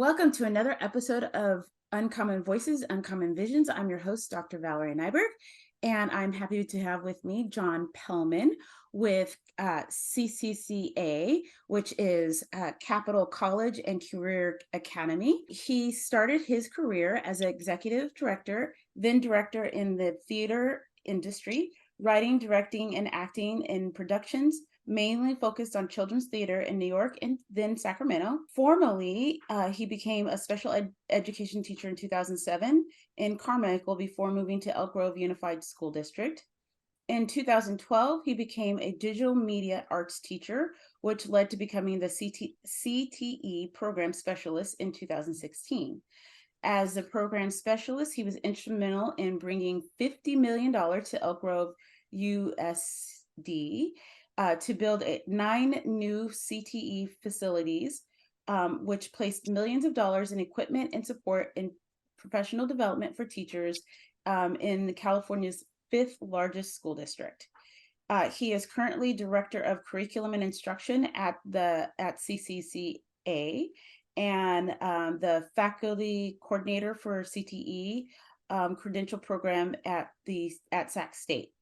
Welcome to another episode of Uncommon Voices, Uncommon Visions. I'm your host, Dr. Valerie Nyberg, and I'm happy to have with me John Pellman with CCCA, which is Capital College and Career Academy. He started his career as an executive director, then director in the theater industry, writing, directing, and acting in productions, mainly focused on children's theater in New York and then Sacramento. Formally, he became a special education teacher in 2007 in Carmichael before moving to Elk Grove Unified School District. In 2012, he became a digital media arts teacher, which led to becoming the CTE program specialist in 2016. As the program specialist, he was instrumental in bringing $50 million to Elk Grove USD to build 9 new CTE facilities, which placed millions of dollars in equipment and support in professional development for teachers in California's 5th largest school district. He is currently director of curriculum and instruction at CCCA and the faculty coordinator for CTE credential program at Sac State.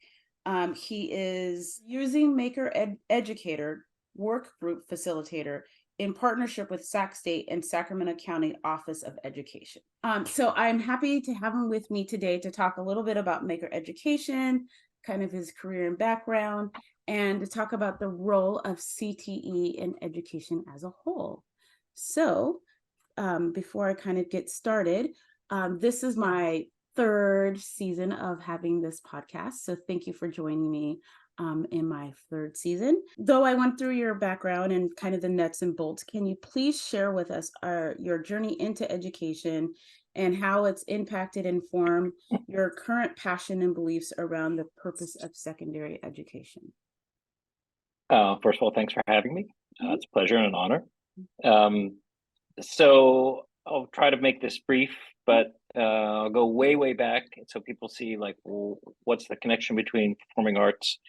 He is using Maker Educator work group facilitator in partnership with Sac State and Sacramento County Office of Education. So I'm happy to have him with me today to talk a little bit about Maker Education, kind of his career and background, and to talk about the role of CTE in education as a whole. So before I kind of get started, this is my 3rd season of having this podcast. So thank you for joining me in my 3rd season. Though I went through your background and kind of the nuts and bolts, can you please share with us your journey into education and how it's impacted and informed your current passion and beliefs around the purpose of secondary education? First of all, thanks for having me. It's a pleasure and an honor. So I'll try to make this brief, but I'll go way back so people see like what's the connection between performing arts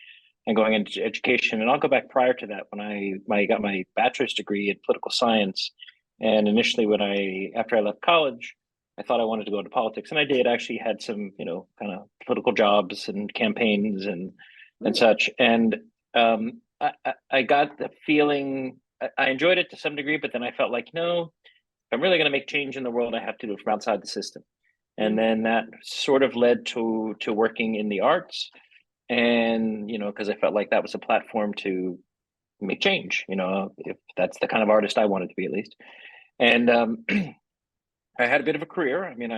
and going into education. And I'll go back prior to that when I got my bachelor's degree in political science. And initially after I left college, I thought I wanted to go into politics, and I did. I actually had some, kind of political jobs and campaigns and such. And I got the feeling I enjoyed it to some degree, but then I felt like, no, if I'm really going to make change in the world, I have to do it from outside the system. And then that sort of led to working in the arts. And, because I felt like that was a platform to make change, if that's the kind of artist I wanted to be, at least. And I had a bit of a career. I mean,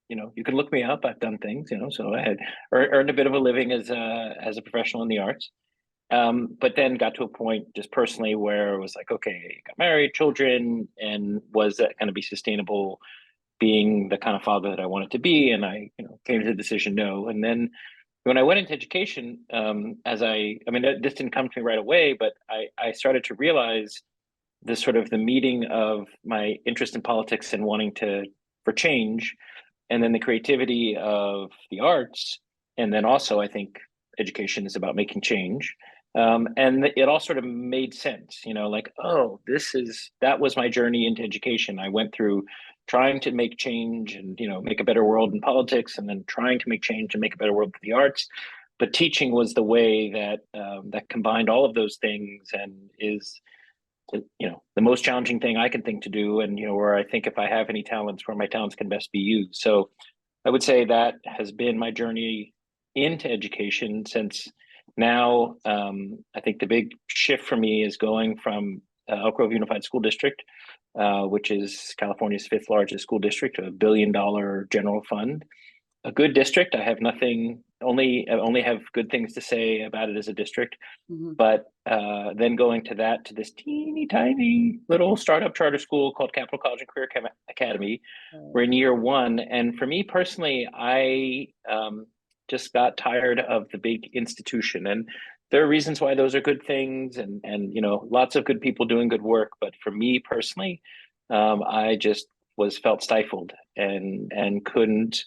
you can look me up. I've done things, so I had earned a bit of a living as a professional in the arts. But then got to a point just personally where it was like, okay, got married, children, and was that going to be sustainable being the kind of father that I wanted to be? And I, came to the decision, no. And then when I went into education, this didn't come to me right away, but I started to realize the meeting of my interest in politics and wanting for change, and then the creativity of the arts. And then also I think education is about making change. And it all sort of made sense, like, oh, that was my journey into education. I went through trying to make change and, make a better world in politics, and then trying to make change and make a better world for the arts. But teaching was the way that combined all of those things, and is, the most challenging thing I can think to do. And, where I think if I have any talents, where my talents can best be used. So I would say that has been my journey into education since. Now, I think the big shift for me is going from Elk Grove Unified School District, which is California's 5th largest school district, a $1 billion general fund, a good district. I have only have good things to say about it as a district. Mm-hmm. But then going to this teeny tiny little startup charter school called Capital College and Career Academy, we're in year 1. And for me personally, I just got tired of the big institution. And there are reasons why those are good things, and lots of good people doing good work. But for me personally, I just felt stifled and couldn't.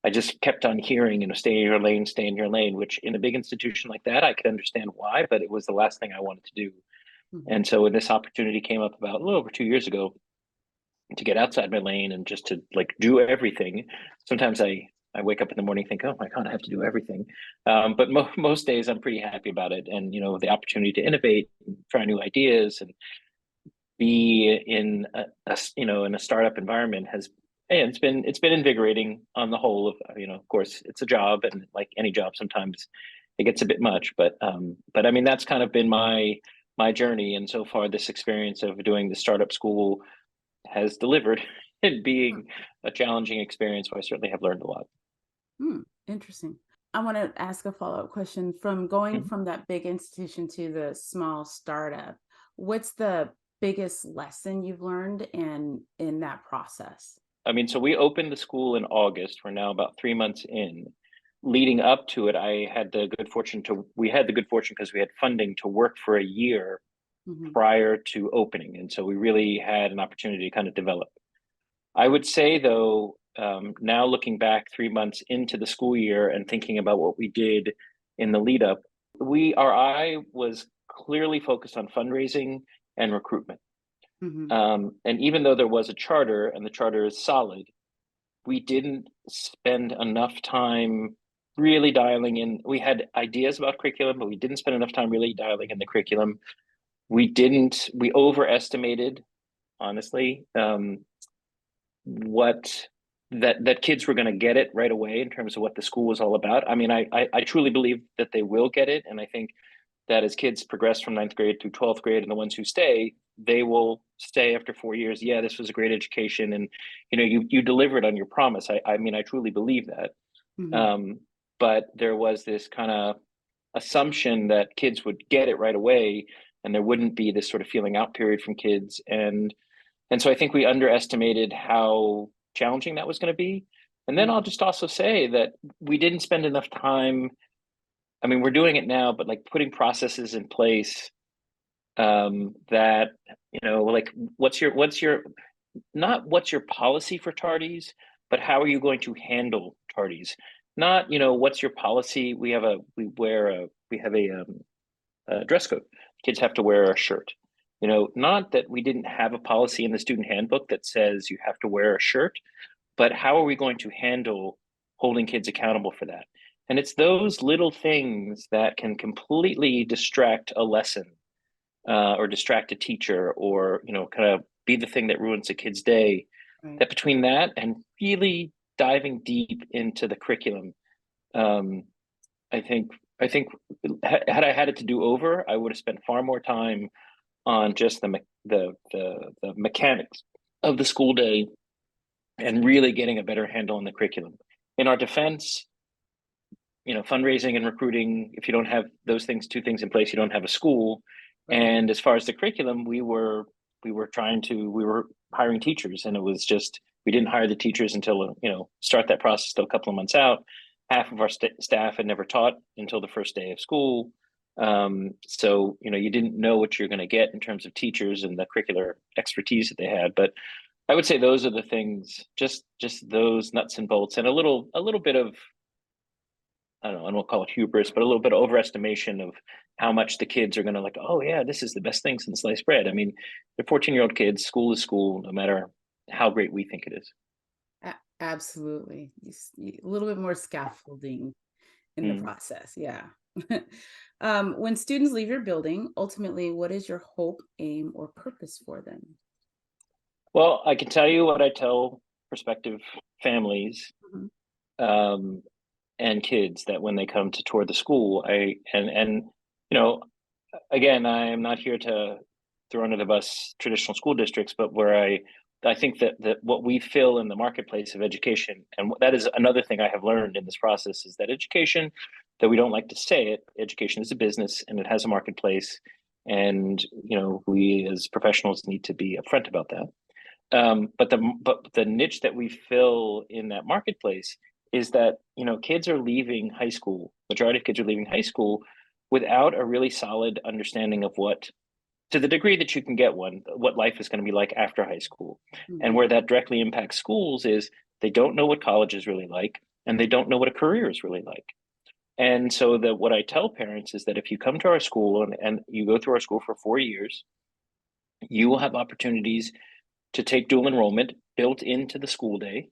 I just kept on hearing, stay in your lane, which in a big institution like that, I could understand why, but it was the last thing I wanted to do. Mm-hmm. And so when this opportunity came up about a little over 2 years ago, to get outside my lane and just to like do everything. Sometimes I wake up in the morning, think, oh my God, I have to do everything. But most days I'm pretty happy about it. And, the opportunity to innovate, and try new ideas, and be in in a startup environment and it's been invigorating on the whole. Of course it's a job, and like any job, sometimes it gets a bit much, but I mean, that's kind of been my journey. And so far, this experience of doing the startup school has delivered in being a challenging experience, where I certainly have learned a lot. Interesting. I want to ask a follow-up question. From going Mhm. from that big institution to the small startup, what's the biggest lesson you've learned in that process? I mean, so we opened the school in August. We're now about 3 months in. Leading up to it, we had the good fortune because we had funding to work for a year Hmm. prior to opening. And so we really had an opportunity to kind of develop. I would say, though, now looking back 3 months into the school year and thinking about what we did in the lead up, our eye was clearly focused on fundraising and recruitment. Hmm. And even though there was a charter and the charter is solid, we didn't spend enough time really dialing in. We had ideas about curriculum, but we didn't spend enough time really dialing in the curriculum. We overestimated, honestly, what that kids were going to get it right away in terms of what the school was all about. I mean, I truly believe that they will get it. And I think that as kids progress from ninth grade through 12th grade, and the ones who stay, they will stay after 4 years. Yeah, this was a great education. And, you delivered on your promise. I mean, I truly believe that. Hmm. Um, but there was this kind of assumption that kids would get it right away, and there wouldn't be this sort of feeling out period from kids. And so I think we underestimated how challenging that was going to be. And then I'll just also say that we didn't spend enough time. I mean, we're doing it now, but like putting processes in place, that, like what's your not what's your policy for tardies, but how are you going to handle tardies? Not, what's your policy? We have a dress code. Kids have to wear a shirt. Not that we didn't have a policy in the student handbook that says you have to wear a shirt, but how are we going to handle holding kids accountable for that? And it's those little things that can completely distract a lesson, or distract a teacher, or kind of be the thing that ruins a kid's day. Right. That between that and really diving deep into the curriculum, um, I think I think had I had it to do over, I would have spent far more time on just the mechanics of the school day, and really getting a better handle on the curriculum. In our defense, fundraising and recruiting, if you don't have those two things in place, you don't have a school. Right. And as far as the curriculum, we were hiring teachers, and it was just, we didn't hire the teachers until, start that process till a couple of months out. Half of our staff had never taught until the first day of school. So, you didn't know what you're going to get in terms of teachers and the curricular expertise that they had. But I would say those are the things, just those nuts and bolts, and a little bit of, I don't know, I don't call it hubris, but a little bit of overestimation of how much the kids are going to like, oh yeah, this is the best thing since sliced bread. I mean, they're 14-year-old kids. School is school, no matter how great we think it is. Absolutely. A little bit more scaffolding in the Mm. process. Yeah. When students leave your building, ultimately, what is your hope, aim, or purpose for them? Well, I can tell you what I tell prospective families, Mhm. um, and kids, that when they come to tour the school, you know, again, I am not here to throw under the bus traditional school districts, but where I think that what we fill in the marketplace of education, and that is another thing I have learned in this process, is that education, that we don't like to say it, education is a business and it has a marketplace, and we as professionals need to be upfront about that. But the niche that we fill in that marketplace is that kids are leaving high school. Majority of kids are leaving high school without a really solid understanding of what, to the degree that you can get one, what life is going to be like after high school. And Mhm. where that directly impacts schools is they don't know what college is really like, and they don't know what a career is really like. And so that what I tell parents is that if you come to our school, and you go through our school for 4 years, you will have opportunities to take dual enrollment built into the school day.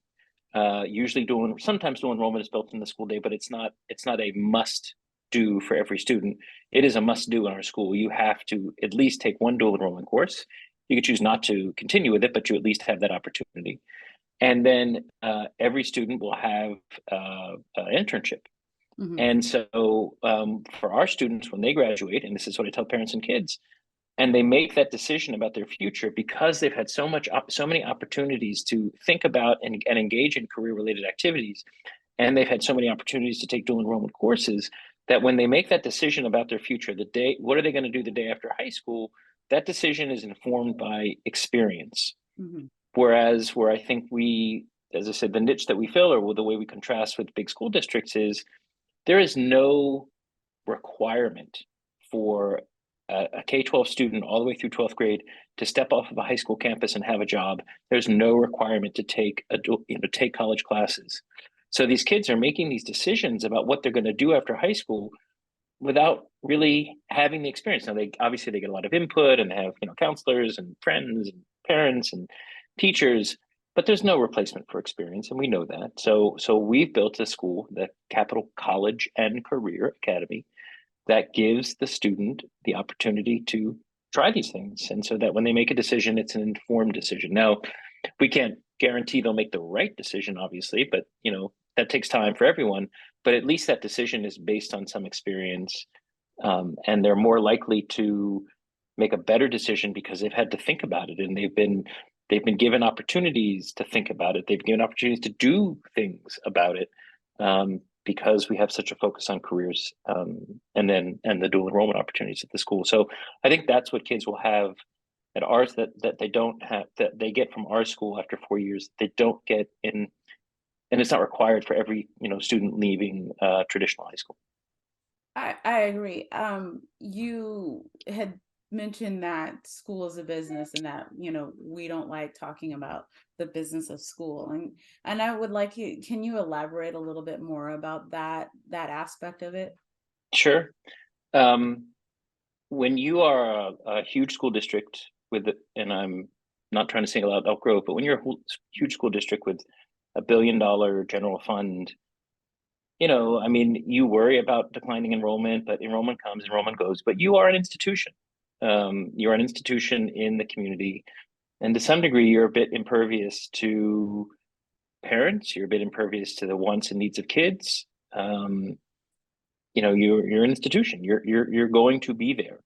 Sometimes dual enrollment is built in the school day, but it's not a must do for every student. It is a must do in our school. You have to at least take one dual enrollment course. You could choose not to continue with it, but you at least have that opportunity. And then every student will have an internship. Mhm. And so for our students, when they graduate, and this is what I tell parents and kids, and they make that decision about their future because they've had so many opportunities to think about and engage in career related activities, and they've had so many opportunities to take dual enrollment courses, that when they make that decision about their future, what are they going to do the day after high school, that decision is informed by experience. Mhm. Whereas where I think we, as I said, the niche that we fill, or the way we contrast with big school districts, is there is no requirement for a K-12 student all the way through 12th grade to step off of a high school campus and have a job. There's no requirement to take take college classes. So these kids are making these decisions about what they're going to do after high school without really having the experience. Now, they obviously get a lot of input, and they have counselors and friends and parents and teachers, but there's no replacement for experience, and we know that. So we've built a school, the Capital College and Career Academy, that gives the student the opportunity to try these things, and so that when they make a decision, it's an informed decision. Now, we can't guarantee they'll make the right decision, obviously, but that takes time for everyone. But at least that decision is based on some experience, and they're more likely to make a better decision because they've had to think about it, and they've been given opportunities to think about it. They've given opportunities to do things about it, because we have such a focus on careers, and the dual enrollment opportunities at the school. So I think that's what kids will have at ours that they don't have, that they get from our school after 4 years. They don't get in, and it's not required for every student leaving traditional high school. I agree. You had mentioned that school is a business, and that, we don't like talking about the business of school. And I would like you, can you elaborate a little bit more about that aspect of it? Sure. Um, when you are a huge school district and I'm not trying to single out Elk Grove, but when you're a huge school district with $1 billion general fund, I mean, you worry about declining enrollment, but enrollment comes, enrollment goes. But you are an institution. You're an institution in the community, and to some degree, you're a bit impervious to parents. You're a bit impervious to the wants and needs of kids. You're an institution. You're going to be there.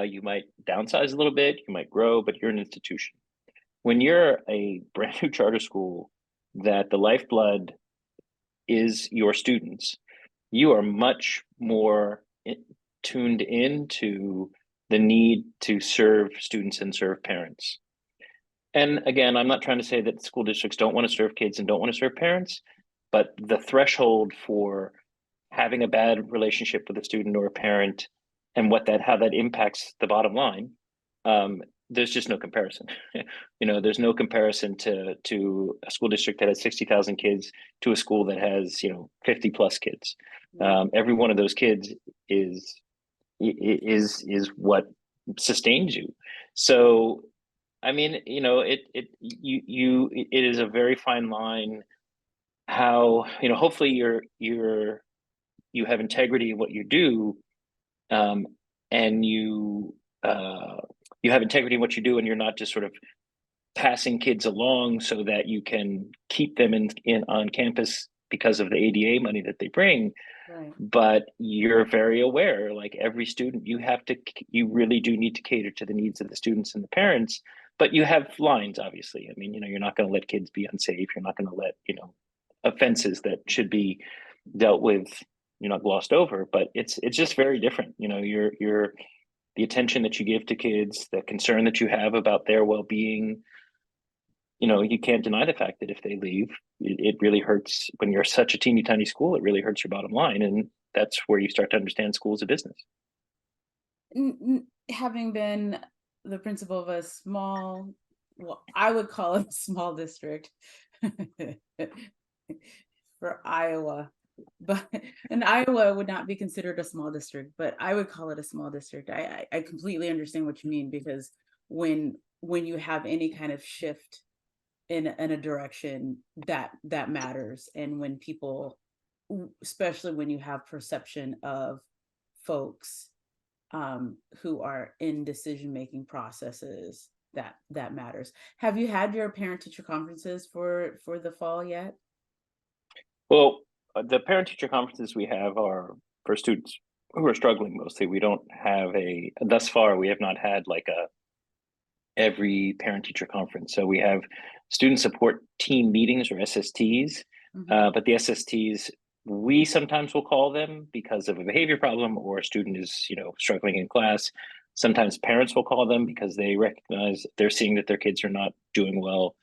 You might downsize a little bit, you might grow, but you're an institution. When you're a brand new charter school, that the lifeblood is your students, you are much more tuned into the need to serve students and serve parents. And again, I'm not trying to say that school districts don't want to serve kids and don't want to serve parents, but the threshold for having a bad relationship with a student or a parent, and how that impacts the bottom line, there's just no comparison. There's no comparison to a school district that has 60,000 kids to a school that has 50 plus kids. Right. Every one of those kids is what sustains you. So I mean, it is a very fine line. How hopefully you have integrity in what you do, and you have integrity in what you do, and you're not just sort of passing kids along so that you can keep them in on campus because of the ADA money that they bring. Right. But you're very aware, like every student, you really do need to cater to the needs of the students and the parents. But you have lines, obviously. I mean, you're not going to let kids be unsafe. You're not going to let offenses that should be dealt with, not glossed over. But it's just very different. You're the attention that you give to kids, the concern that you have about their well-being. You can't deny the fact that if they leave, it really hurts. When you're such a teeny tiny school, it really hurts your bottom line, and that's where you start to understand school as a business. Having been the principal of a small, well, I would call it a small district for Iowa, but and Iowa would not be considered a small district, but I would call it a small district. I completely understand what you mean, because when when you have any kind of shift in a direction that matters, and when people, especially when you have perception of folks who are in decision making processes, that matters. Have you had your parent teacher conferences for the fall yet? Well, the parent teacher conferences we have are for students who are struggling mostly. We don't have thus far, we have not had like a every parent teacher conference. So we have student support team meetings or SSTs, Hmm. but the SSTs, we sometimes will call them because of a behavior problem or a student is, struggling in class. Sometimes parents will call them because they recognize they're seeing that their kids are not doing well.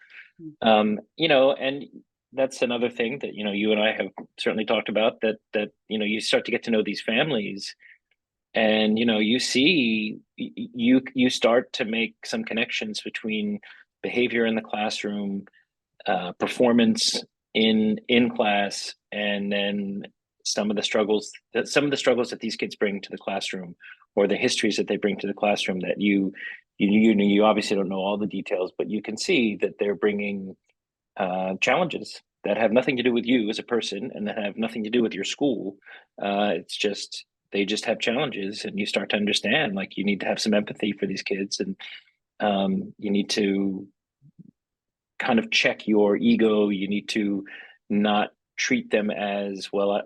And that's another thing that, you and I have certainly talked about, that you start to get to know these families, and you see, you start to make some connections between behavior in the classroom, performance in class, and then some of the struggles that these kids bring to the classroom, or the histories that they bring to the classroom, that you obviously don't know all the details, but you can see that they're bringing challenges that have nothing to do with you as a person and that have nothing to do with your school. It's just they just have challenges, and you start to understand like you need to have some empathy for these kids, and you need to kind of check your ego. You need to not treat them as well.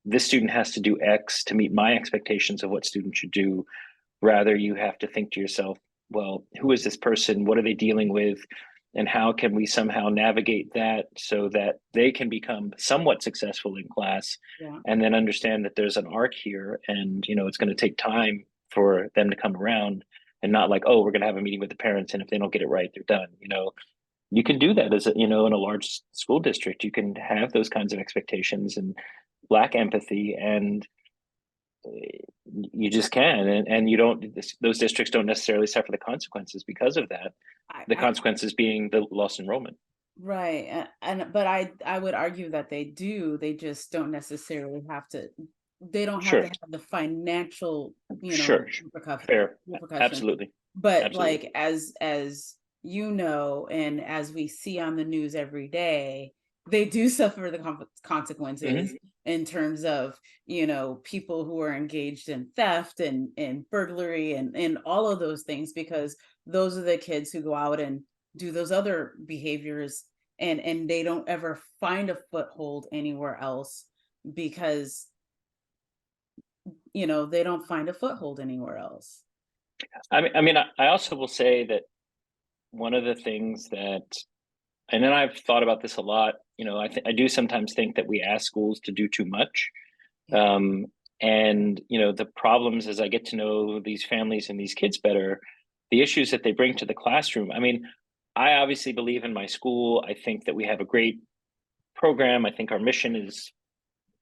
This student has to do X to meet my expectations of what students should do. Rather, you have to think to yourself, well, who is this person? What are they dealing with? And how can we somehow navigate that so that they can become somewhat successful in class, Yeah. and then understand that there's an arc here, and it's going to take time for them to come around, and not like, oh, we're going to have a meeting with the parents, and if they don't get it right, they're done. You can do that in a large school district. You can have those kinds of expectations and lack empathy, and you just can, and you don't, those districts don't necessarily suffer the consequences because of that, the I consequences being the lost enrollment. Right. And but I would argue that they do. They just don't necessarily have to, they don't have to Sure, have the financial, sure, fair, repercussion. absolutely, But absolutely. like as you know, and as we see on the news every day, they do suffer the consequences Hmm. in terms of, people who are engaged in theft and burglary and all of those things, because those are the kids who go out and do those other behaviors, and they don't ever find a foothold anywhere else, because they don't find a foothold anywhere else. I also will say that one of the things that, and then I've thought about this a lot. I do sometimes think that we ask schools to do too much. Yeah. Um, and the problems, as I get to know these families and these kids better, the issues that they bring to the classroom. I obviously believe in my school. I think that we have a great program. I think our mission is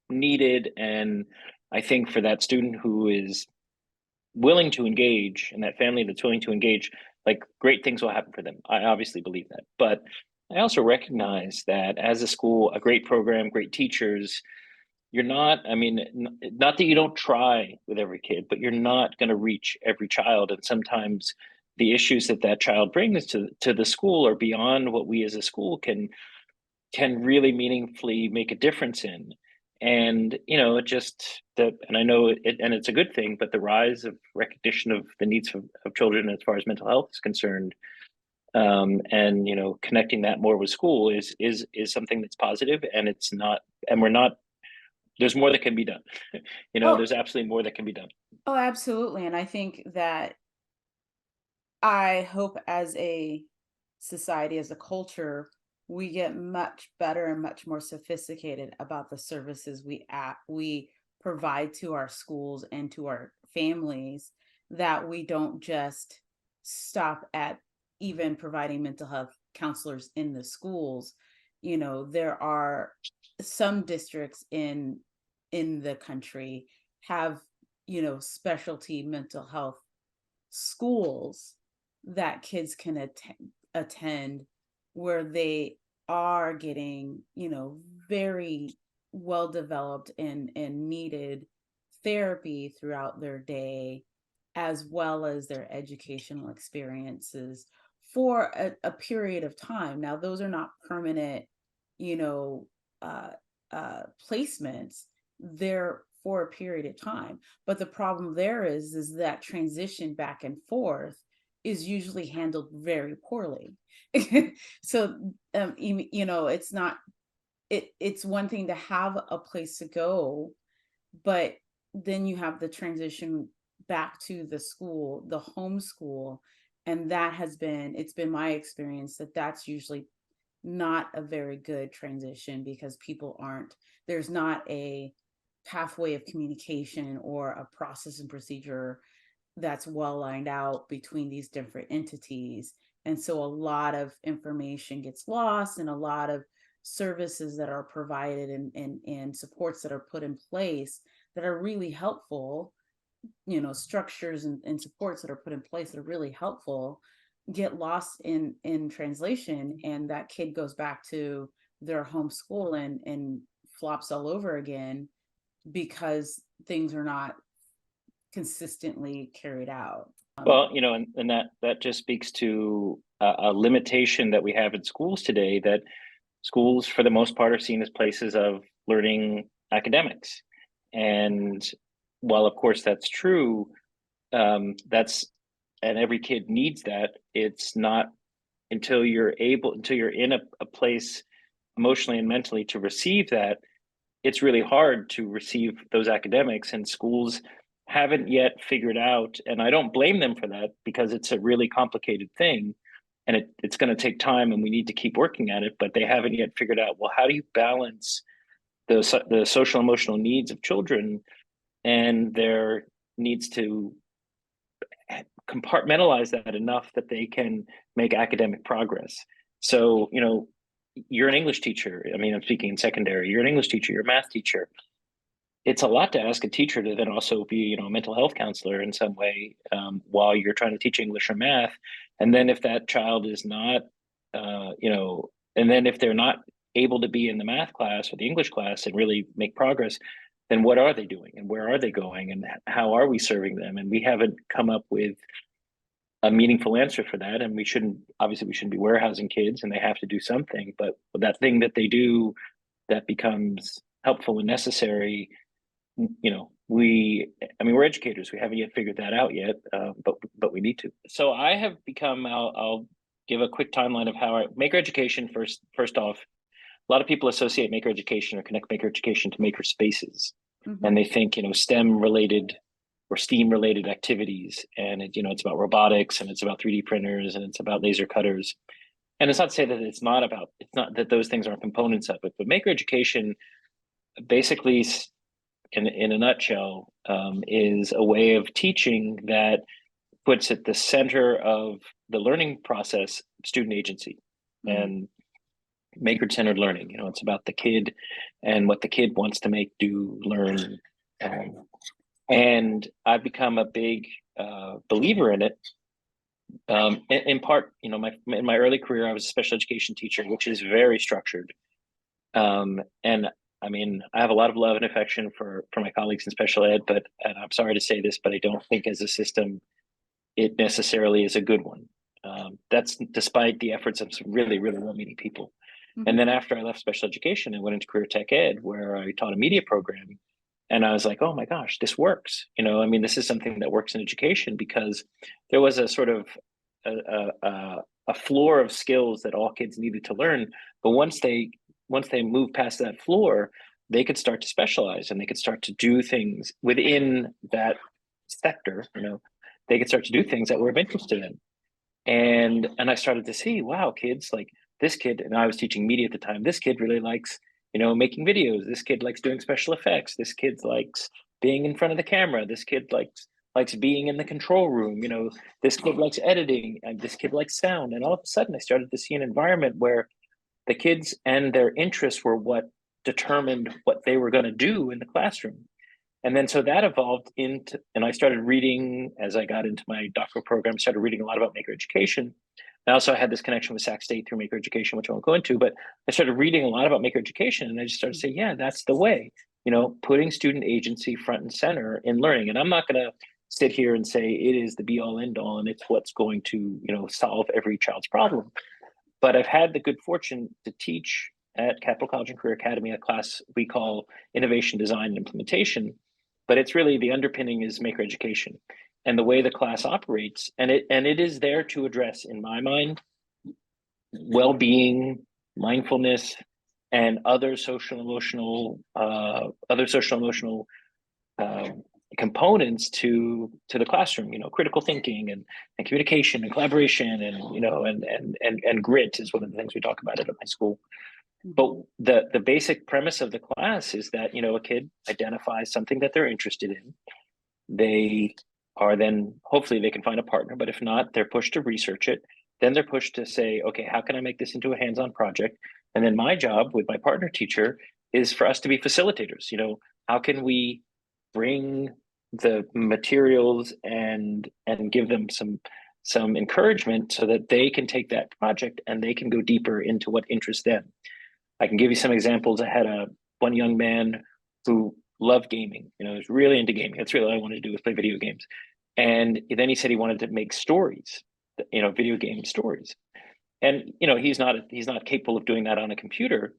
needed, and I think for that student who is willing to engage, and that family that's willing to engage, like, great things will happen for them. I obviously believe that, but I also recognize that as a school, a great program, great teachers, you're not, not that you don't try with every kid, but you're not going to reach every child. And sometimes the issues that that child brings to the school are beyond what we as a school can really meaningfully make a difference in. And, it just, and I know it, and it's a good thing, but the rise of recognition of the needs of children as far as mental health is concerned, and connecting that more with school is something that's positive, and it's not, and we're not, there's more that can be done. Oh, There's absolutely more that can be done. oh, absolutely. And I think that, I hope as a society, as a culture, we get much better and much more sophisticated about the services we provide to our schools and to our families, that we don't just stop at even providing mental health counselors in the schools. There are some districts in the country have, specialty mental health schools that kids can attend, where they are getting, very well developed and needed therapy throughout their day, as well as their educational experiences for a period of time. Now, those are not permanent, you know, uh, placements. They're for a period of time. But the problem there is that transition back and forth is usually handled very poorly. So, you know, it's not, it's one thing to have a place to go, but then you have the transition back to the school, the home school, and that has been, it's been my experience that that's usually not a very good transition because people aren't, there's not a pathway of communication or a process and procedure that's well lined out between these different entities. And so a lot of information gets lost, and a lot of services that are provided and supports that are put in place that are really helpful, you know, structures and supports that are put in place that are really helpful, get lost in translation, and that kid goes back to their home school and flops all over again because things are not consistently carried out. Well, you know, and that just speaks to a limitation that we have in schools today, that schools, for the most part, are seen as places of learning academics. And while, of course, that's true, that's, and every kid needs that, it's not until you're in a place emotionally and mentally to receive that, it's really hard to receive those academics, and schools haven't yet figured out, and I don't blame them for that, because it's a really complicated thing, and it's going to take time, and we need to keep working at it, but they haven't yet figured out, well, how do you balance the social emotional needs of children and their needs to compartmentalize that enough that they can make academic progress. So, you know, you're an English teacher. I mean, I'm speaking in secondary. You're an English teacher, you're a math teacher. It's a lot to ask a teacher to then also be, you know, a mental health counselor in some way, while you're trying to teach English or math. And then if that child is not, you know, and then if they're not able to be in the math class or the English class and really make progress, then what are they doing and where are they going and how are we serving them? And we haven't come up with a meaningful answer for that. And we shouldn't, obviously we shouldn't be warehousing kids, and they have to do something, but that thing that they do that becomes helpful and necessary, you know, I mean, we're educators, we haven't yet figured that out yet, but we need to. So I have become, I'll give a quick timeline of how I maker education. First off, a lot of people associate maker education or connect maker education to maker spaces. Mm-hmm. And they think, you know, STEM related or STEAM related activities. And it, you know, it's about robotics, and it's about 3D printers, and it's about laser cutters. And it's not to say that it's not that those things aren't components of it, but maker education basically, in a nutshell, is a way of teaching that puts at the center of the learning process student agency. Mm-hmm. And maker-centered learning. You know, it's about the kid and what the kid wants to make, do, learn. And I've become a big believer in it. In part, you know, in my early career, I was a special education teacher, which is very structured. And I mean, I have a lot of love and affection for my colleagues in special ed, but, and I'm sorry to say this, but I don't think as a system, it necessarily is a good one. That's despite the efforts of some really, really well-meaning people. Mm-hmm. And then after I left special education, I went into career tech ed, where I taught a media program. And I was like, oh my gosh, this works. You know, I mean, this is something that works in education, because there was a sort of a floor of skills that all kids needed to learn. But once they moved past that floor, they could start to specialize, and they could start to do things within that sector. You know, they could start to do things that were of interest to them. And I started to see, wow, kids like this kid, and I was teaching media at the time, this kid really likes, you know, making videos. This kid likes doing special effects. This kid likes being in front of the camera. This kid likes being in the control room. You know, this kid likes editing, and this kid likes sound. And all of a sudden I started to see an environment where the kids and their interests were what determined what they were going to do in the classroom. And then so that evolved into, and I started reading, as I got into my doctoral program, started reading a lot about maker education. And also I had this connection with Sac State through maker education, which I won't go into, but I started reading a lot about maker education, and I just started to say, yeah, that's the way, you know, putting student agency front and center in learning. And I'm not going to sit here and say it is the be all end all and it's what's going to, solve every child's problem. But I've had the good fortune to teach at Capital College and Career Academy a class we call Innovation, Design, and Implementation. But it's really the underpinning is maker education and the way the class operates. And it is there to address, in my mind, well-being, mindfulness, and other social emotional components to the classroom. Critical thinking and communication and collaboration and grit is one of the things we talk about at my school. But the basic premise of the class is that a kid identifies something that they're interested in. They are then, hopefully they can find a partner, but if not, they're pushed to research it. Then they're pushed to say, okay, how can I make this into a hands-on project? And then my job with my partner teacher is for us to be facilitators. How can we bring the materials and give them some encouragement so that they can take that project and they can go deeper into what interests them. I can give you some examples. I had one young man who loved gaming, was really into gaming. That's really all I wanted to do was play video games. And then he said he wanted to make stories, video game stories. And he's not capable of doing that on a computer.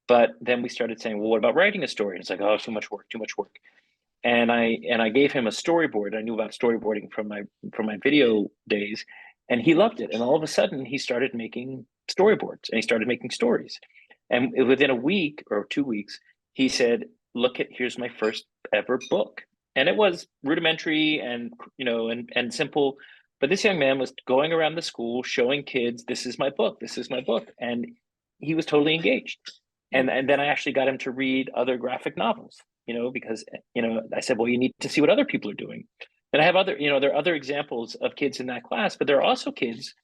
But then we started saying, well, what about writing a story? And it's like, oh, too much work. And I gave him a storyboard. I knew about storyboarding from my video days, and he loved it. And all of a sudden, he started making storyboards and he started making stories. And within a week or 2 weeks, he said, here's my first ever book. And it was rudimentary and simple. But this young man was going around the school showing kids, this is my book. And he was totally engaged. And then I actually got him to read other graphic novels, because, I said, well, you need to see what other people are doing. And I have there are other examples of kids in that class, but there are also kids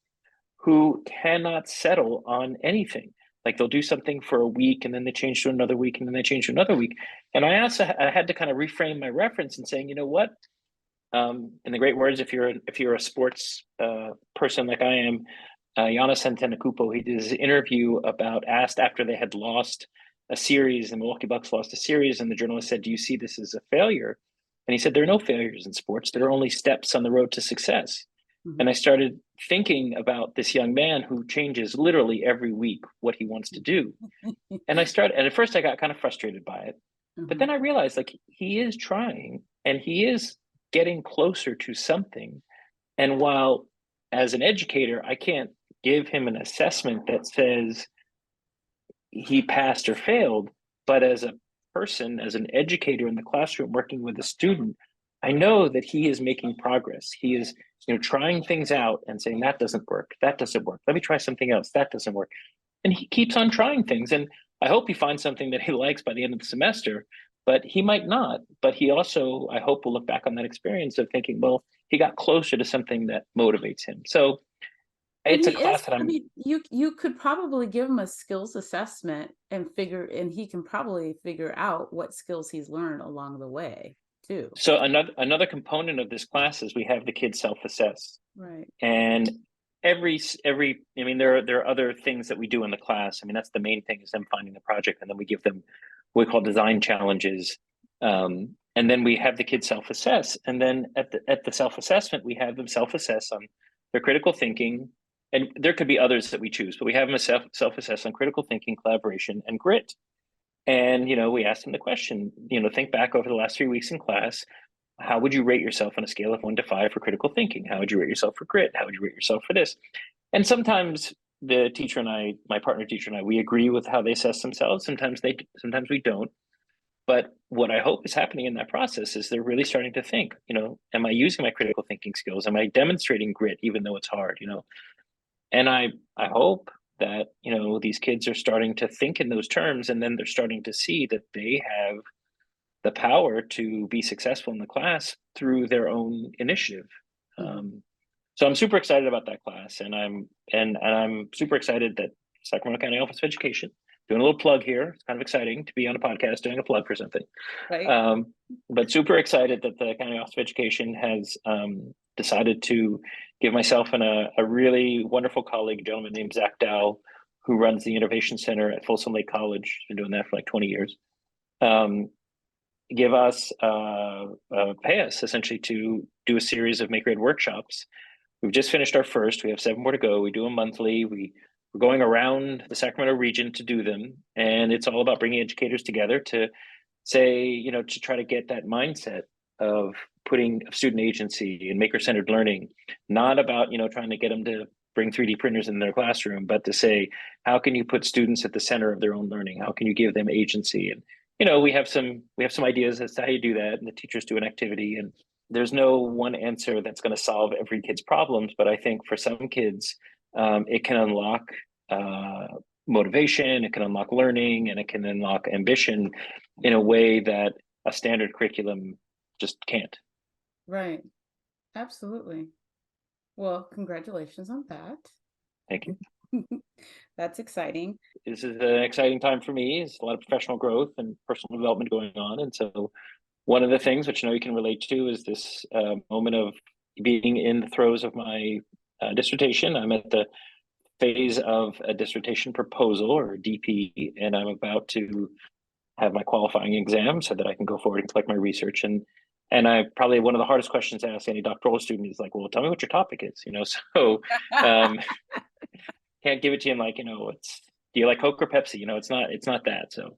who cannot settle on anything. Like they'll do something for a week and then they change to another week and then they change to another week. And I had to kind of reframe my reference and saying, you know what? In the great words, if you're a sports person like I am, Giannis Antetokounmpo, he did his interview asked after they had lost a series, the Milwaukee Bucks lost a series, and the journalist said, do you see this as a failure? And he said, there are no failures in sports. There are only steps on the road to success. Mm-hmm. And I started thinking about this young man who changes literally every week what he wants to do. And at first I got kind of frustrated by it, mm-hmm. But then I realized he is trying and he is getting closer to something. And while as an educator, I can't give him an assessment that says he passed or failed, but as a person, as an educator in the classroom working with a student, I know that he is making progress. He is, trying things out and saying, that doesn't work. Let me try something else. That doesn't work. And he keeps on trying things. And I hope he finds something that he likes by the end of the semester, but he might not. But he also, I hope, will look back on that experience of thinking, well, he got closer to something that motivates him. So it's a class that you could probably give him a skills assessment and he can probably figure out what skills he's learned along the way too. So another component of this class is we have the kids self-assess. Right. And there are other things that we do in the class. That's the main thing is them finding the project, and then we give them what we call design challenges. And then we have the kids self-assess. And then at the self-assessment, we have them self-assess on their critical thinking. And there could be others that we choose, but we have them self-assess on critical thinking, collaboration, and grit. And, we asked them the question, think back over the last 3 weeks in class, how would you rate yourself on a scale of 1 to 5 for critical thinking? How would you rate yourself for grit? How would you rate yourself for this? And sometimes the teacher and I, my partner teacher and I, we agree with how they assess themselves. Sometimes we don't. But what I hope is happening in that process is they're really starting to think, am I using my critical thinking skills? Am I demonstrating grit, even though it's hard, And I hope that, these kids are starting to think in those terms, and then they're starting to see that they have the power to be successful in the class through their own initiative. Mm-hmm. So I'm super excited about that class, and I'm super excited that Sacramento County Office of Education, doing a little plug here. It's kind of exciting to be on a podcast doing a plug for something. Right. But super excited that the County Office of Education has decided to give myself and a really wonderful colleague, a gentleman named Zach Dow, who runs the Innovation Center at Folsom Lake College. He's been doing that for like 20 years. give us pay us essentially to do a series of Maker Ed workshops. We've just finished our first. We have 7 more to go. We do them monthly. We're going around the Sacramento region to do them, and it's all about bringing educators together to say, to try to get that mindset of putting student agency and maker-centered learning, not about, trying to get them to bring 3D printers in their classroom, but to say, how can you put students at the center of their own learning? How can you give them agency? And, we have some ideas as to how you do that, and the teachers do an activity, and there's no one answer that's going to solve every kid's problems. But I think for some kids, it can unlock motivation, it can unlock learning, and it can unlock ambition in a way that a standard curriculum just can't. Right. Absolutely. Well, congratulations on that. Thank you. That's exciting. This is an exciting time for me. There's a lot of professional growth and personal development going on. And so one of the things which I know you can relate to is this moment of being in the throes of my dissertation. I'm at the phase of a dissertation proposal, or DP, and I'm about to have my qualifying exam so that I can go forward and collect my research. And I probably, one of the hardest questions to ask any doctoral student is like, well, tell me what your topic is, so can't give it to you in like, it's, do you like Coke or Pepsi? It's not that. So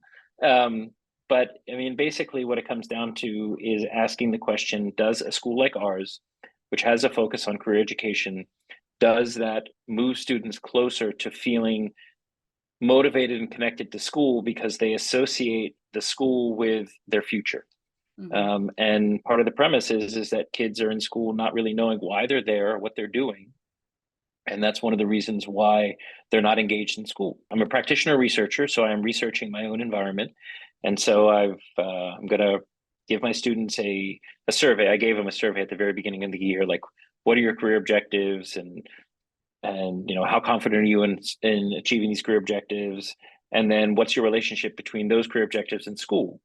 but I mean, basically what it comes down to is asking the question, does a school like ours, which has a focus on career education, does that move students closer to feeling motivated and connected to school because they associate the school with their future? Mhm. And part of the premise is that kids are in school not really knowing why they're there or what they're doing. And that's one of the reasons why they're not engaged in school. I'm a practitioner researcher, so I'm researching my own environment. And so I'm going to give my students a survey. I gave them a survey at the very beginning of the year, like, what are your career objectives, and how confident are you in achieving these career objectives, and then what's your relationship between those career objectives and school.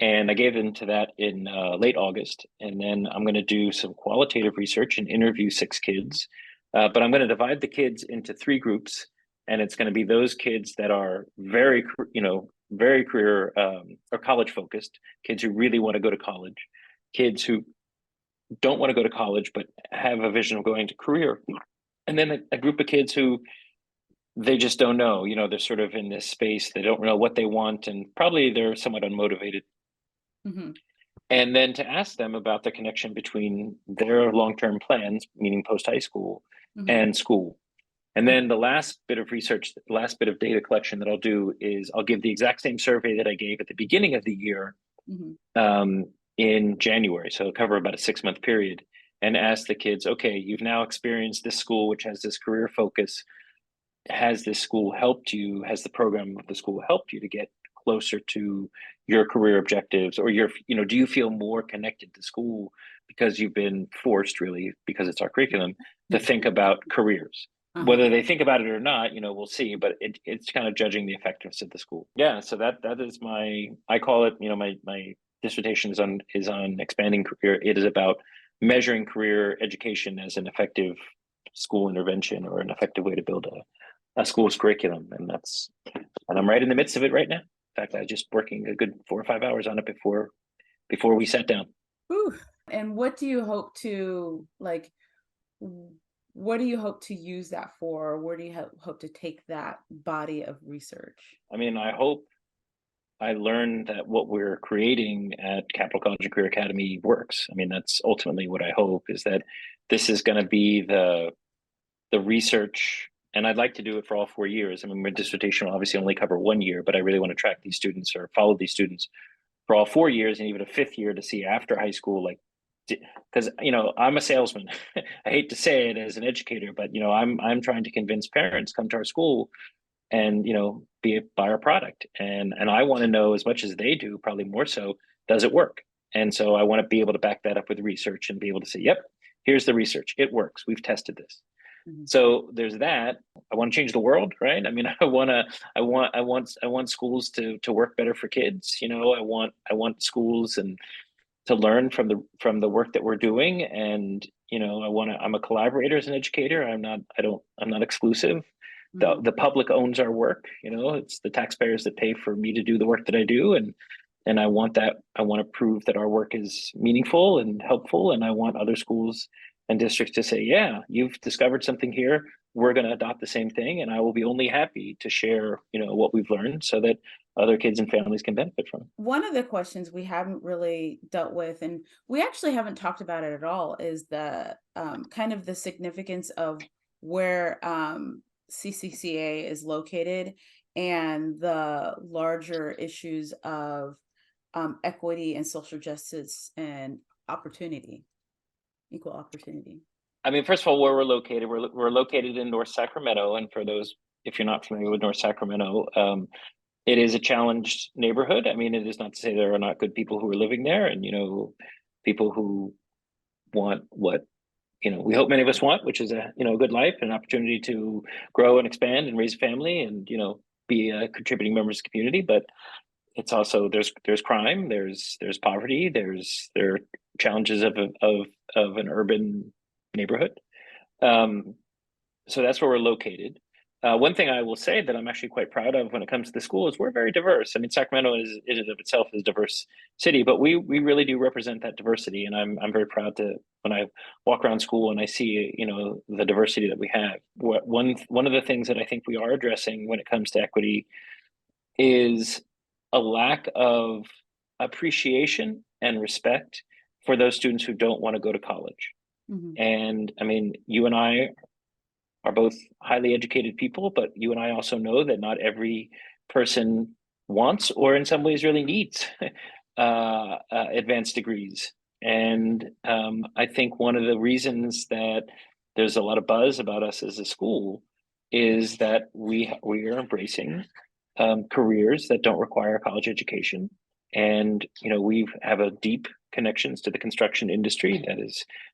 And I gave them to that in late August. And then I'm going to do some qualitative research and interview 6 kids. But I'm going to divide the kids into 3 groups. And it's going to be those kids that are very career or college focused, kids who really want to go to college, kids who don't want to go to college, but have a vision of going to career. And then a group of kids who they just don't know, they're sort of in this space. They don't know what they want, and probably they're somewhat unmotivated. Mhm. And then to ask them about the connection between their long-term plans, meaning post-high school, Mhm. and school. And then the last bit of research, the last bit of data collection that I'll do is I'll give the exact same survey that I gave at the beginning of the year Mhm. in January. So I'll cover about a 6-month period, and ask the kids, okay, you've now experienced this school, which has this career focus. Has this school helped you? Has the program of the school helped you to get closer to your career objectives, or do you feel more connected to school because you've been forced, really, because it's our curriculum, to think about careers? Uh-huh. Whether they think about it or not, we'll see, but it's kind of judging the effectiveness of the school. Yeah. So that is I call it, my dissertation is on expanding career. It is about measuring career education as an effective school intervention, or an effective way to build a school's curriculum. And I'm right in the midst of it right now. In fact, I was just working a good 4 or 5 hours on it before we sat down. Whew. And what do you hope to what do you hope to use that for? Where do you hope to take that body of research? I mean, I hope I learned that what we're creating at Capital College and Career Academy works. I mean, that's ultimately what I hope, is that this is going to be the research. And I'd like to do it for all 4 years. I mean, my dissertation will obviously only cover 1 year, but I really want to track these students, or follow these students for all 4 years, and even a 5th year, to see after high school, like, because I'm a salesman. I hate to say it as an educator, but I'm trying to convince parents, come to our school and buy our product, and I want to know as much as they do, probably more so, does it work? And so I want to be able to back that up with research and be able to say, yep, here's the research, it works, we've tested this. Mhm. So there's that. I want to change the world, right? I mean, I want schools to work better for kids. I want schools and to learn from the work that we're doing. And I'm a collaborator as an educator. I'm not exclusive. The Mhm. public owns our work. It's the taxpayers that pay for me to do the work that I do. And And I want to prove that our work is meaningful and helpful. And I want other schools and districts to say, yeah, you've discovered something here. We're going to adopt the same thing. And I will be only happy to share, what we've learned so that other kids and families can benefit from it. One of the questions we haven't really dealt with, and we actually haven't talked about it at all, is the kind of the significance of where CCCA is located and the larger issues of equity and social justice and opportunity, equal opportunity. I mean, first of all, where we're located in North Sacramento. And for those, if you're not familiar with North Sacramento, it is a challenged neighborhood. I mean, it is not to say there are not good people who are living there, and people who want what we hope many of us want, which is a good life, an opportunity to grow and expand and raise a family, and be a contributing member of the community. But it's also there's crime, there's poverty, there are challenges of an urban neighborhood. So that's where we're located. One thing I will say that I'm actually quite proud of when it comes to the school is we're very diverse. I mean, Sacramento is in and of itself is a diverse city, but we really do represent that diversity, and I'm very proud to when I walk around school and I see the diversity that we have. One of the things that I think we are addressing when it comes to equity is a lack of appreciation and respect for those students who don't want to go to college. Mhm. And I mean, you and I are both highly educated people, but you and I also know that not every person wants, or in some ways really needs, advanced degrees. And I think one of the reasons that there's a lot of buzz about us as a school is that we are embracing careers that don't require a college education. And we have a deep connections to the construction industry.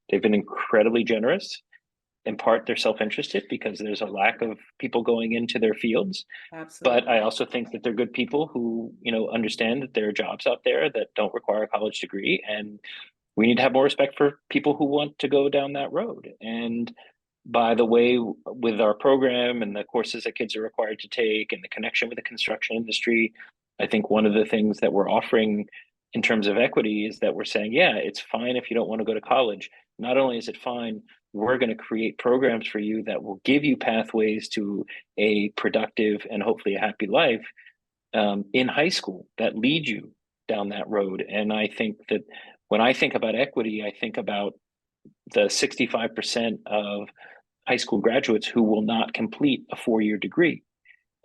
They've been incredibly generous. In part, they're self-interested because there's a lack of people going into their fields. Absolutely. But I also think that they're good people who, understand that there are jobs out there that don't require a college degree. And we need to have more respect for people who want to go down that road. And by the way, with our program and the courses that kids are required to take and the connection with the construction industry, I think one of the things that we're offering in terms of equity is that we're saying, yeah, it's fine if you don't want to go to college. Not only is it fine, we're going to create programs for you that will give you pathways to a productive and hopefully a happy life in high school that lead you down that road. And I think that when I think about equity, I think about the 65% of high school graduates who will not complete a 4-year degree.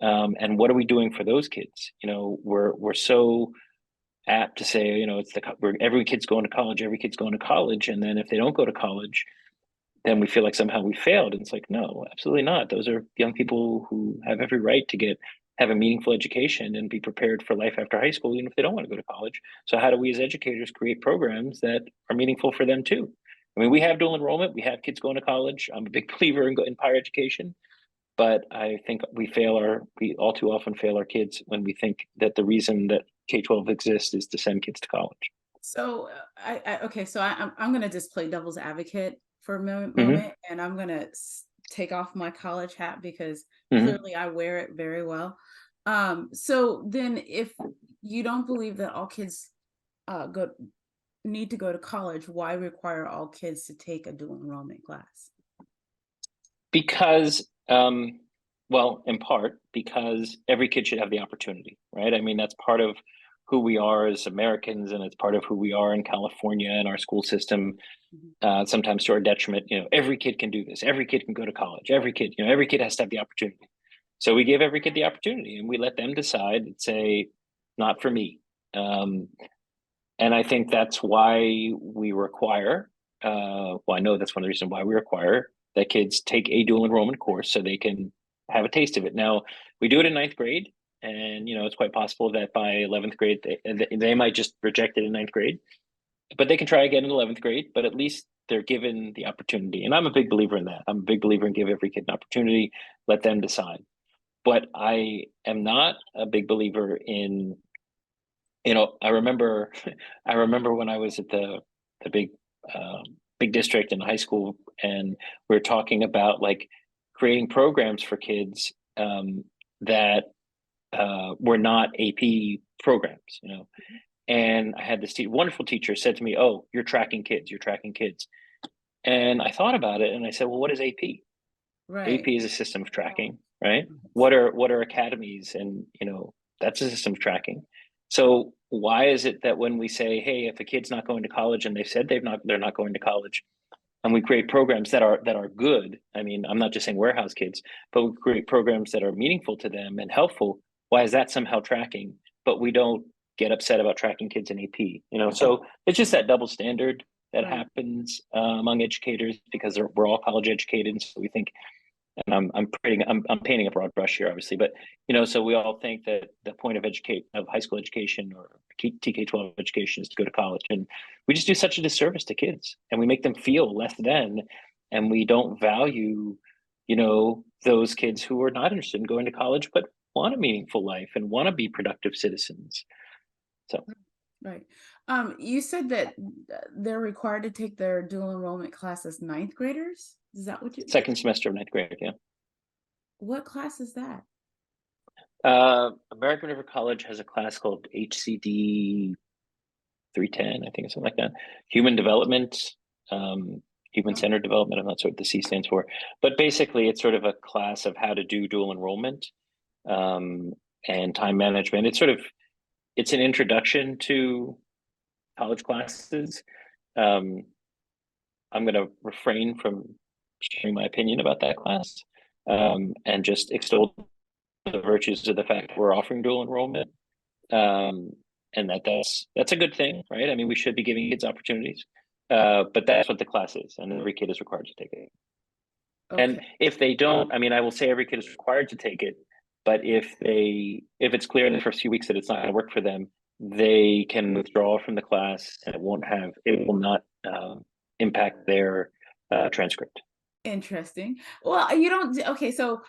And what are we doing for those kids? We're so apt to say, it's every kid's going to college, every kid's going to college. And then if they don't go to college, then we feel like somehow we failed. And it's like, no, absolutely not. Those are young people who have every right to have a meaningful education and be prepared for life after high school, even if they don't want to go to college. So how do we as educators create programs that are meaningful for them too? I mean, we have dual enrollment. We have kids going to college. I'm a big believer in higher education, but I think we all too often fail our kids when we think that the reason that K-12 exists is to send kids to college. So okay, so I'm going to just play devil's advocate for a Mm-hmm. moment, and I'm going to take off my college hat because Mm-hmm. clearly I wear it very well. So then, if you don't believe that all kids go need to go to college, why require all kids to take a dual enrollment class? Because well, in part because every kid should have the opportunity, right? I mean, that's part of who we are as Americans, and it's part of who we are in California and our school system. Mhm. Sometimes to our detriment, every kid can do this. Every kid can go to college. Every kid has to have the opportunity. So we give every kid the opportunity, and we let them decide and say, not for me. And I think that's why we require, well, I know that's one of the reasons why we require that kids take a dual enrollment course so they can have a taste of it. Now, we do it in ninth grade, and it's quite possible that by 11th grade, they might just reject it in ninth grade, but they can try again in 11th grade, but at least they're given the opportunity. And I'm a big believer in that. I'm a big believer in give every kid an opportunity, let them decide. But I am not a big believer in I remember, I remember when I was at the big district in high school, and we are talking about like creating programs for kids that were not AP programs, And I had this wonderful teacher said to me, "Oh, you're tracking kids. You're tracking kids." And I thought about it, and I said, "Well, what is AP? Right. AP is a system of tracking, right? What are academies?" And that's a system of tracking. So why is it that when we say, "Hey, if a kid's not going to college," and they've said they're not going to college, and we create programs that are good. I mean, I'm not just saying warehouse kids, but we create programs that are meaningful to them and helpful. Why is that somehow tracking? But we don't get upset about tracking kids in AP. So it's just that double standard that Right. happens among educators because we're all college educated, and so we think, and I'm painting a broad brush here, obviously, but so we all think that the point of high school education or TK-12 education is to go to college, and we just do such a disservice to kids, and we make them feel less than, and we don't value, those kids who are not interested in going to college but want a meaningful life and want to be productive citizens. So Right. You said that they're required to take their dual enrollment class as ninth graders. Is that what you? second semester of ninth grade, yeah. What class is that? American River College has a class called HCD 310, I think, something like that. Human development, human Oh, centered development. I'm not sure what the C stands for, but basically, it's sort of a class of how to do dual enrollment um, and time management. It's an introduction to college classes. Um, I'm going to refrain from sharing my opinion about that class and just extol the virtues of the fact that we're offering dual enrollment. Um, and that's a good thing, right? I mean, we should be giving kids opportunities, but that's what the class is, and every kid is required to take it. And okay. if they don't, I mean, I will say every kid is required to take it, but if it's clear in the first few weeks that it's not going to work for them, they can withdraw from the class, and it will not impact their transcript. Interesting. Well, you don't. Okay, so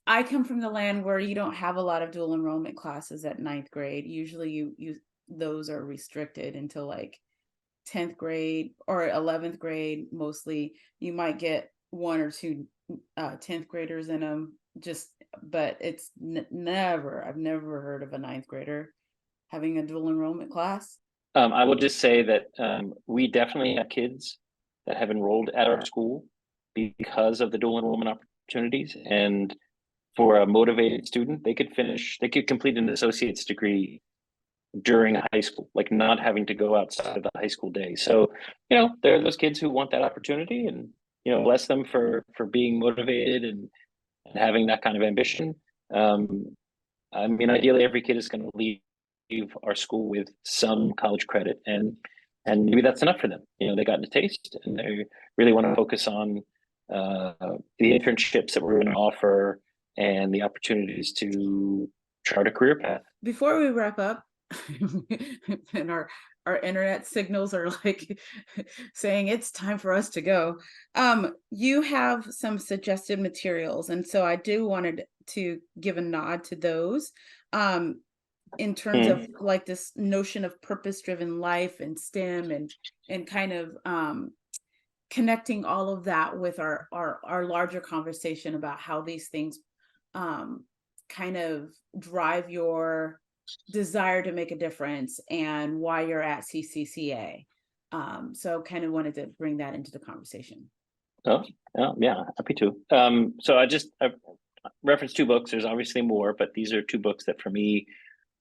I come from the land where you don't have a lot of dual enrollment classes at ninth grade. Usually, you those are restricted until like 10th grade or 11th grade. Mostly, you might get one or two 10th graders in them. But it's never. I've never heard of a ninth grader having a dual enrollment class. I will just say that we definitely have kids that have enrolled at our school because of the dual enrollment opportunities. And for a motivated student, they could complete an associate's degree during high school, like not having to go outside of the high school day. So, there are those kids who want that opportunity, and bless them for being motivated and having that kind of ambition. Um, I mean, ideally, every kid is going to leave our school with some college credit, and maybe that's enough for them. They got a taste, and they really want to focus on uh, the internships that we're going to offer and the opportunities to chart a career path. Before we wrap up, and our internet signals are like saying it's time for us to go. You have some suggested materials, and so I do wanted to give a nod to those. In terms of Mm. like this notion of purpose-driven life and STEM and kind of connecting all of that with our larger conversation about how these things um, kind of drive your desire to make a difference and why you're at CCCA. So kind of wanted to bring that into the conversation. Oh, oh, yeah, happy to. So I referenced two books. There's obviously more, but these are two books that for me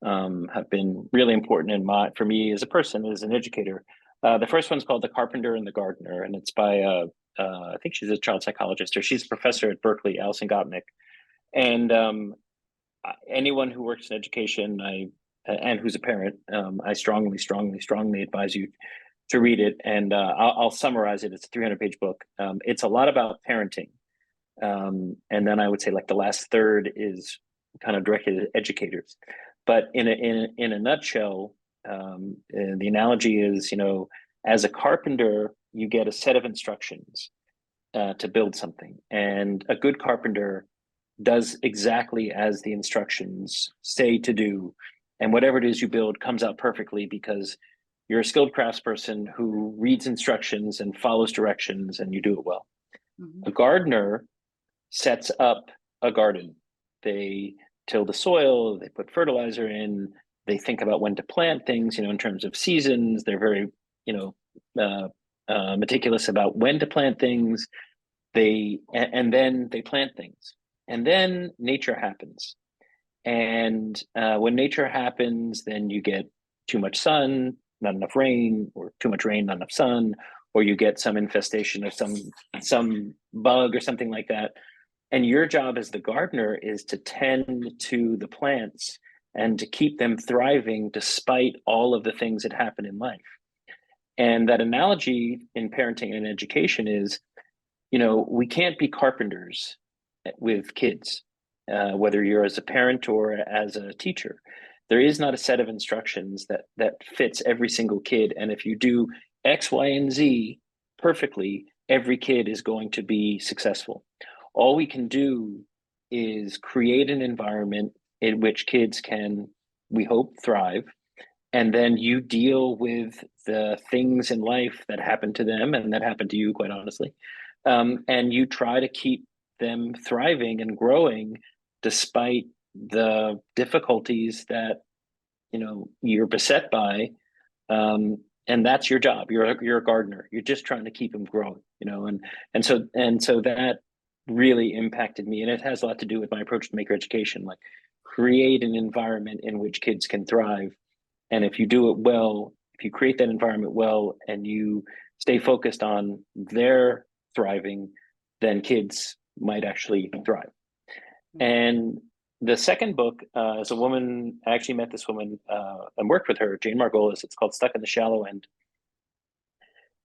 have been really important for me as a person, as an educator. The first one's called The Carpenter and the Gardener, and it's by I think she's a child psychologist, or she's a professor at Berkeley, Alison Gopnik. And anyone who works in education, and who's a parent, I strongly, strongly, strongly advise you to read it. And I'll summarize it. It's a 300-page book. It's a lot about parenting, and then I would say like the last third is kind of directed at educators. But in a nutshell, the analogy is, as a carpenter, you get a set of instructions to build something, and a good carpenter does exactly as the instructions say to do, and whatever it is you build comes out perfectly because you're a skilled craftsperson who reads instructions and follows directions, and you do it well. Mhm. A gardener sets up a garden. They till the soil, they put fertilizer in, They think about when to plant things, in terms of seasons. They're very, meticulous about when to plant things. And then they plant things, and then nature happens. And when nature happens, then you get too much sun, not enough rain, or too much rain, not enough sun, or you get some infestation of some bug or something like that. And your job as the gardener is to tend to the plants and to keep them thriving despite all of the things that happen in life. And that analogy in parenting and education is, we can't be carpenters with kids, whether you're as a parent or as a teacher. There is not a set of instructions that fits every single kid. And if you do X, Y, and Z perfectly, every kid is going to be successful. All we can do is create an environment in which kids can, we hope, thrive. And then you deal with the things in life that happen to them and that happen to you, quite honestly. And you try to keep them thriving and growing despite the difficulties that you're beset by. And that's your job. You're a gardener. You're just trying to keep them growing. And so that really impacted me, and it has a lot to do with my approach to maker education. Like, create an environment in which kids can thrive, and if you do it well, if you create that environment well, and you stay focused on their thriving, then kids might actually thrive. And the second book is a woman. I actually met this woman and worked with her, Jane Margolis. It's called Stuck in the Shallow End.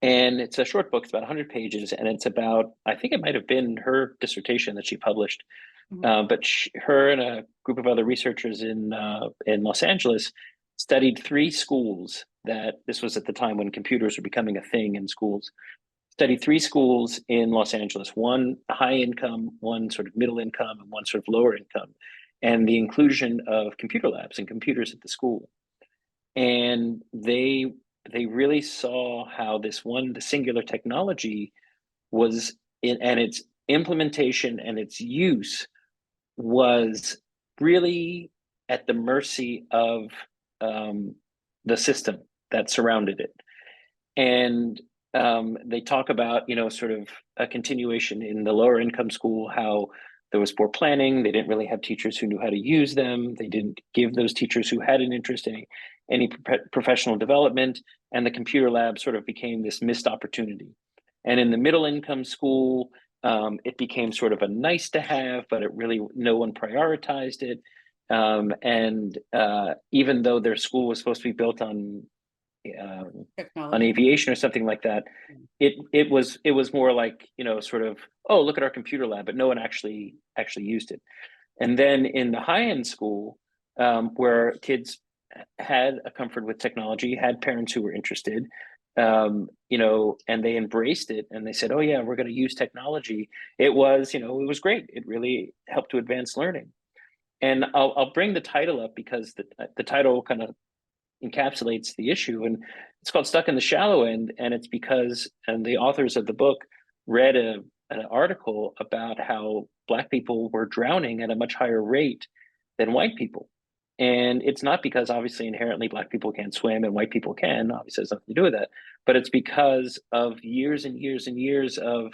And it's a short book. It's about 100 pages. And it's about, I think it might have been her dissertation that she published. But her and a group of other researchers in Los Angeles studied 3 schools that, this was at the time when computers were becoming a thing in schools, studied 3 schools in Los Angeles, one high income, one sort of middle income, and one sort of lower income, and the inclusion of computer labs and computers at the school. And they really saw how the singular technology was and its implementation and its use was really at the mercy of the system that surrounded it. And they talk about, sort of a continuation in the lower income school, how there was poor planning. They didn't really have teachers who knew how to use them. They didn't give those teachers who had an interest in any professional development. And the computer lab sort of became this missed opportunity. And in the middle income school, it became sort of a nice to have, but no one prioritized it. And even though their school was supposed to be built on aviation or something like that, it was more like, sort of, oh, look at our computer lab, but no one actually used it. And then in the high-end school, where kids had a comfort with technology, had parents who were interested, and they embraced it, and they said, oh yeah, we're going to use technology. It was great. It really helped to advance learning. And I'll bring the title up because the title kind of encapsulates the issue, and it's called Stuck in the Shallow End. And it's because, and the authors of the book read an article about how Black people were drowning at a much higher rate than white people. And it's not because obviously inherently Black people can't swim and white people can, obviously has nothing to do with that, but it's because of years and years and years of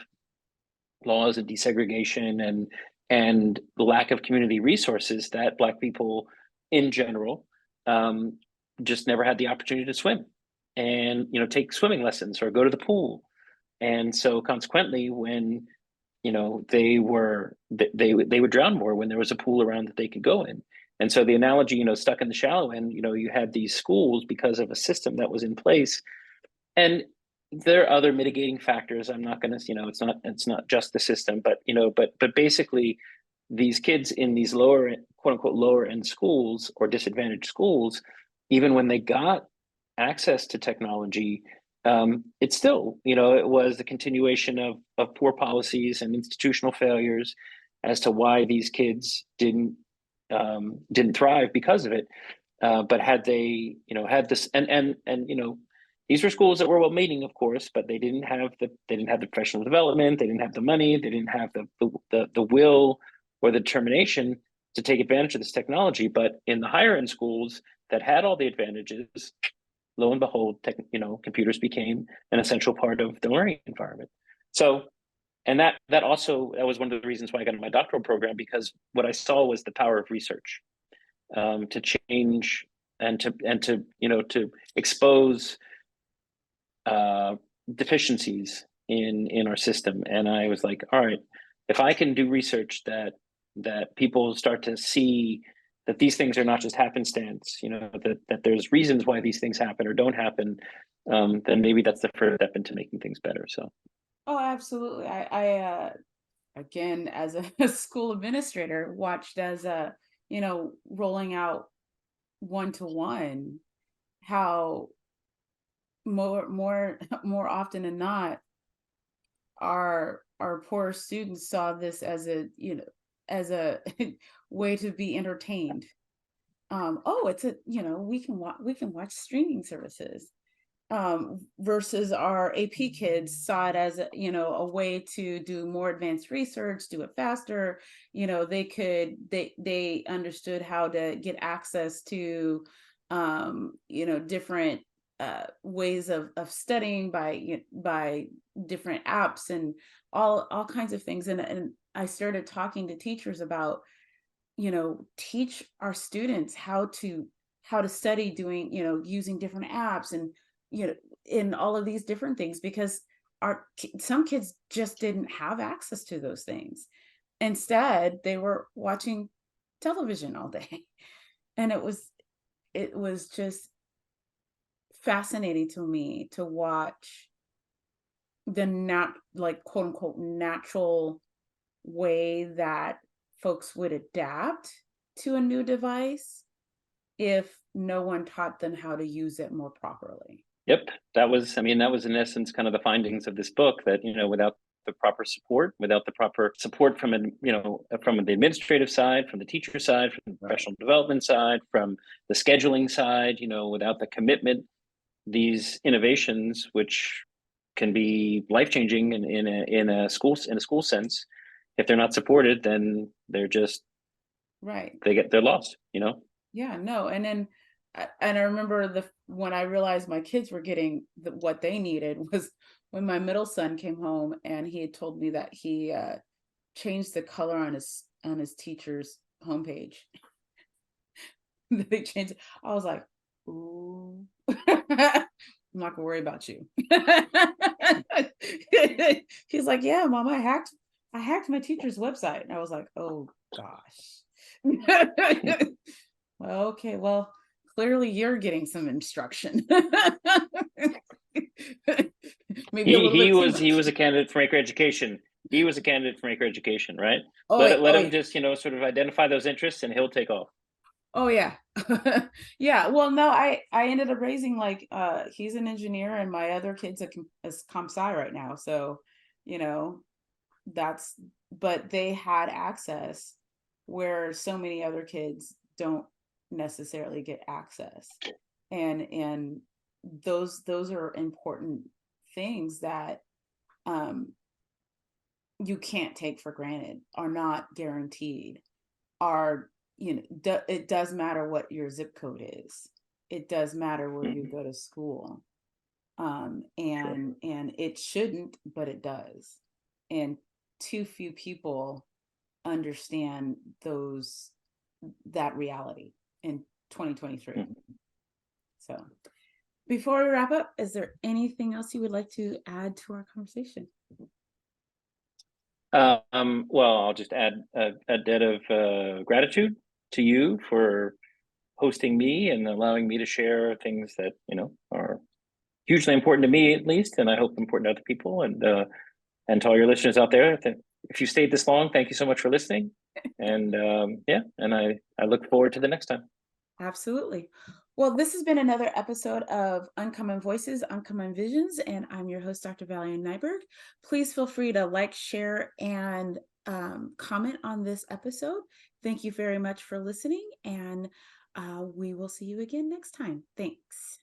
laws of desegregation and lack of community resources that Black people in general just never had the opportunity to swim and take swimming lessons or go to the pool. And so consequently, when they would drown more when there was a pool around that they could go in. And so the analogy, stuck in the shallow end, you had these schools because of a system that was in place. And there are other mitigating factors. I'm not going to, it's not just the system, but basically these kids in these lower, quote unquote, lower end schools or disadvantaged schools, even when they got access to technology, it's still, it was the continuation of poor policies and institutional failures as to why these kids didn't thrive because of it. But had they, had this, and these were schools that were well-meaning, of course, but they didn't have the professional development, they didn't have the money, they didn't have the will or the determination to take advantage of this technology. But in the higher end schools, that had all the advantages, lo and behold, computers became an essential part of the learning environment. So, and that was one of the reasons why I got into my doctoral program, because what I saw was the power of research, to change and to expose deficiencies in our system. And I was like, all right, if I can do research that people start to see that these things are not just happenstance, that there's reasons why these things happen or don't happen, then maybe that's the first step into making things better. So. Oh, absolutely. I again, as a school administrator, watched as rolling out one-to-one, how more often than not, our poor students saw this as a way to be entertained. Oh, it's we can watch streaming services, versus our AP kids saw it as a way to do more advanced research, do it faster. They understood how to get access to different ways of studying by different apps and all kinds of things. And I started talking to teachers about, teach our students how to study doing, using different apps and, in all of these different things, because some kids just didn't have access to those things. Instead, they were watching television all day. And it was just fascinating to me to watch like quote unquote natural way that folks would adapt to a new device if no one taught them how to use it more properly. Yep, that was in essence kind of the findings of this book, that without the proper support, from from the administrative side, from the teacher side, from the professional development side, from the scheduling side, without the commitment, these innovations, which can be life-changing in a school sense, if they're not supported, then they're just Right. they're lost. Yeah, no. And then and I remember when I realized my kids were getting what they needed was when my middle son came home and he had told me that he changed the color on his teacher's homepage. They changed it. I was like, ooh. I'm not gonna worry about you. He's like, yeah, Mom, I hacked my teacher's website. And I was like, oh gosh. Well, okay, well, clearly you're getting some instruction. Maybe a little he bit too was much. a candidate for Maker Education. He was a candidate for Maker Education, right? Oh, Let yeah, oh, him yeah. just sort of identify those interests, and he'll take off. Oh yeah. Yeah. Well, no, I ended up raising like he's an engineer and my other kid's is comp sci right now. So, you know, but they had access where so many other kids don't necessarily get access. And those are important things that you can't take for granted, are not guaranteed, are it does matter what your zip code is. It does matter where you go to school. And it shouldn't, but it does. And too few people understand that reality in 2023. So before we wrap up, is there anything else you would like to add to our conversation? Well, I'll just add a debt of gratitude to you for hosting me and allowing me to share things that are hugely important to me, at least, and I hope important to other people, and to all your listeners out there. If you stayed this long, thank you so much for listening. And and I look forward to the next time. Absolutely. Well, this has been another episode of Uncommon Voices, Uncommon Visions, and I'm your host, Dr. Valian Nyberg. Please feel free to like, share, and comment on this episode. Thank you very much for listening, and we will see you again next time. Thanks.